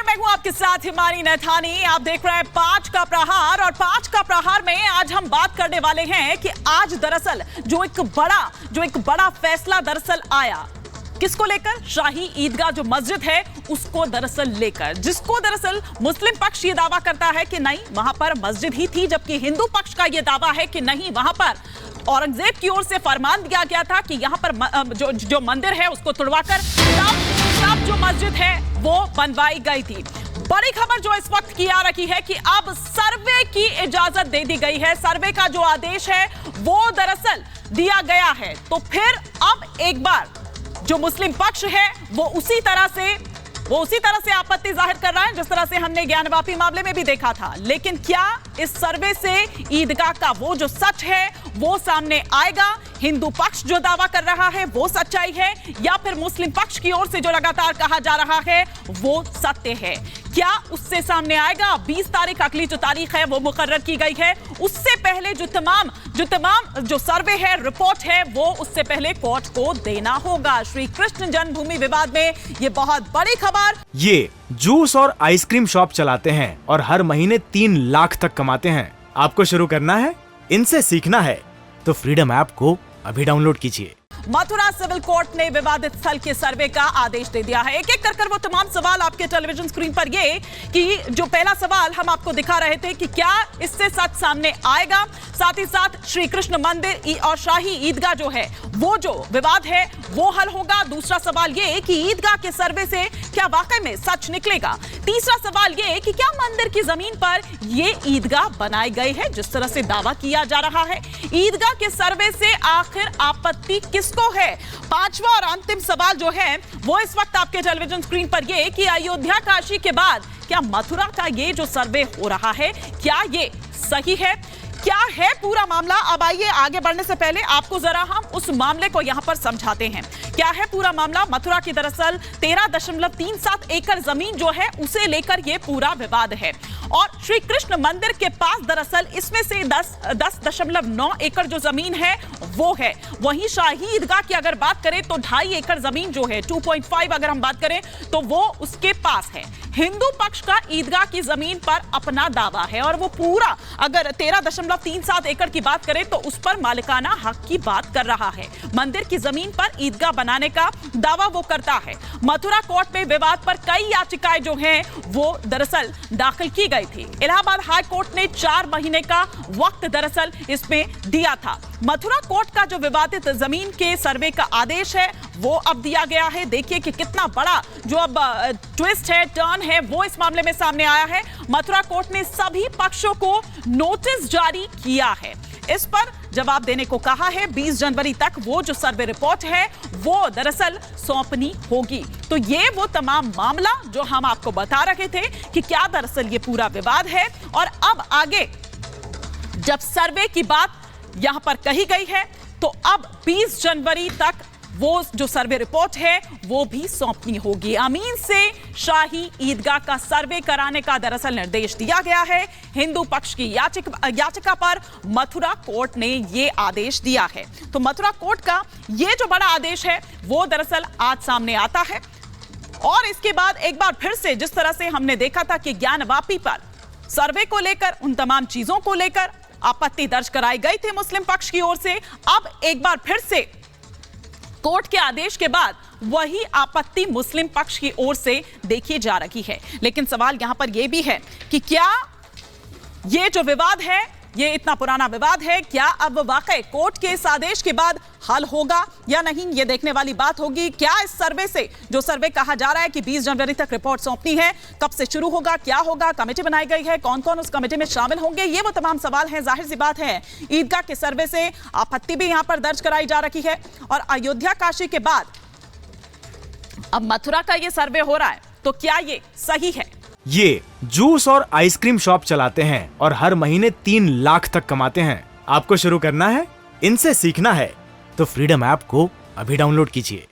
नमस्कार, मैं हूं आपके साथ हिमानी नैथानी। आप देख रहे हैं 5 का प्रहार और 5 का प्रहार में आज हम बात करने वाले हैं कि आज दरअसल जो एक बड़ा फैसला दरअसल आया, किसको लेकर? शाही ईदगाह जो मस्जिद है उसको दरअसल लेकर, जिसको दरअसल मुस्लिम पक्ष ये दावा करता है कि नहीं वहां पर मस्जिद ही थी, जबकि हिंदू पक्ष का ये दावा है कि नहीं, वहां पर औरंगजेब की ओर से फरमान दिया गया था कि यहां पर जो मंदिर है उसको तुड़वाकर तब जो मस्जिद है वो बनवाई गई थी। बड़ी खबर जो इस वक्त की आ रही है कि अब सर्वे की इजाजत दे दी गई है, सर्वे का जो आदेश है वो दरअसल दिया गया है। तो फिर अब एक बार जो मुस्लिम पक्ष है वो उसी तरह से आपत्ति जाहिर कर रहा है जिस तरह से हमने ज्ञानवापी मामले में भी देखा था। लेकिन क्या इस सर्वे से ईदगाह का वो जो सच है वो सामने आएगा? हिंदू पक्ष जो दावा कर रहा है वो सच्चाई है, या फिर मुस्लिम पक्ष की ओर से जो लगातार कहा जा रहा है वो सत्य है? क्या उससे सामने आएगा? 20 तारीख अगली जो तारीख है वो मुकर्रर की गई है। उससे पहले जो तमाम जो सर्वे है, रिपोर्ट है, वो उससे पहले कोर्ट को देना होगा। श्री कृष्ण जन्मभूमि विवाद में ये बहुत बड़ी खबर। ये जूस और आइसक्रीम शॉप चलाते हैं और हर महीने 3 लाख तक कमाते हैं। आपको शुरू करना है, इनसे सीखना है तो फ्रीडम ऐप को अभी डाउनलोड कीजिए। मथुरा सिविल कोर्ट ने विवादित स्थल के सर्वे का आदेश दे दिया है। एक एक कर वो तमाम सवाल आपके टेलीविजन स्क्रीन पर, ये कि जो पहला सवाल हम आपको दिखा रहे थे कि क्या इससे सच सामने आएगा, साथ ही साथ श्री कृष्ण मंदिर और शाही ईदगाह जो है वो जो विवाद है वो हल होगा। दूसरा सवाल ये कि ईदगाह के सर्वे से क्या वाकई में सच निकलेगा। तीसरा सवाल ये कि क्या मंदिर की जमीन पर ये ईदगाह बनाई गई है जिस तरह से दावा किया जा रहा है। ईदगाह के सर्वे से आखिर आपत्ति किसको है? पांचवा और अंतिम सवाल जो है वो इस वक्त आपके टेलीविजन स्क्रीन पर ये कि अयोध्या काशी के बाद क्या मथुरा का ये जो सर्वे हो रहा है क्या ये सही है? क्या है पूरा मामला? अब आइए आगे बढ़ने से पहले आपको जरा हम उस मामले को यहां पर समझाते हैं। क्या है पूरा मामला? मथुरा की दरअसल 13.37 एकड़ जमीन जो है उसे लेकर यह पूरा विवाद है और श्री कृष्ण मंदिर के पास दरअसल इसमें से 10.9 एकड़ जो जमीन है वो है। वहीं शाही ईदगाह की अगर बात करें तो 2.5 एकड़ जमीन जो है 2.5 अगर हम बात करें तो वो उसके पास है। हिंदू पक्ष का ईदगाह की जमीन पर अपना दावा है और वो पूरा अगर 13.37 एकड़ की बात करें तो उस पर मालिकाना हक की बात कर रहा है। मंदिर की जमीन पर ईदगाह बनाने का दावा वो करता है। मथुरा कोर्ट में विवाद पर कई याचिकाएं जो हैं वो दरअसल दाखिल की गई थी। इलाहाबाद हाई कोर्ट ने 4 महीने का वक्त दरअसल इसमें दिया था। मथुरा कोर्ट का जो विवादित जमीन के सर्वे का आदेश है वो अब दिया गया है। देखिए कि कितना बड़ा जो अब ट्विस्ट है, टर्न है, वो इस मामले में सामने आया है। मथुरा कोर्ट ने सभी पक्षों को नोटिस जारी किया है, इस पर जवाब देने को कहा है। 20 जनवरी तक वो जो सर्वे रिपोर्ट है वो दरअसल सौंपनी होगी। तो ये वो तमाम मामला जो हम आपको बता रहे थे कि क्या दरअसल ये पूरा विवाद है। और अब आगे जब सर्वे की बात यहां पर कही गई है तो अब 20 जनवरी तक वो जो सर्वे रिपोर्ट है वो भी सौंपनी होगी। अमीन से शाही ईदगाह का सर्वे कराने का दरअसल निर्देश दिया गया है। हिंदू पक्ष की याचिका पर मथुरा कोर्ट ने ये आदेश दिया है। तो मथुरा कोर्ट का ये जो बड़ा आदेश है वो दरअसल आज सामने आता है। और इसके बाद एक बार फिर से जिस तरह से हमने देखा था कि ज्ञानवापी पर सर्वे को लेकर, उन तमाम चीजों को लेकर आपत्ति दर्ज कराई गई थी मुस्लिम पक्ष की ओर से, अब एक बार फिर से कोर्ट के आदेश के बाद वही आपत्ति मुस्लिम पक्ष की ओर से देखी जा रही है। लेकिन सवाल यहां पर यह भी है कि क्या ये जो विवाद है, ये इतना पुराना विवाद है, क्या अब वाकई कोर्ट के इस आदेश के बाद हल होगा या नहीं, ये देखने वाली बात होगी। क्या इस सर्वे से, जो सर्वे कहा जा रहा है कि 20 जनवरी तक रिपोर्ट सौंपनी है, कब से शुरू होगा, क्या होगा, कमेटी बनाई गई है, कौन कौन उस कमेटी में शामिल होंगे, ये वो तमाम सवाल हैं। जाहिर सी बात है ईदगाह के सर्वे से आपत्ति भी यहां पर दर्ज कराई जा रही है और अयोध्या काशी के बाद अब मथुरा का ये सर्वे हो रहा है, तो क्या ये सही है? ये जूस और आइसक्रीम शॉप चलाते हैं और हर महीने 3 लाख तक कमाते हैं। आपको शुरू करना है, इनसे सीखना है तो फ्रीडम ऐप को अभी डाउनलोड कीजिए।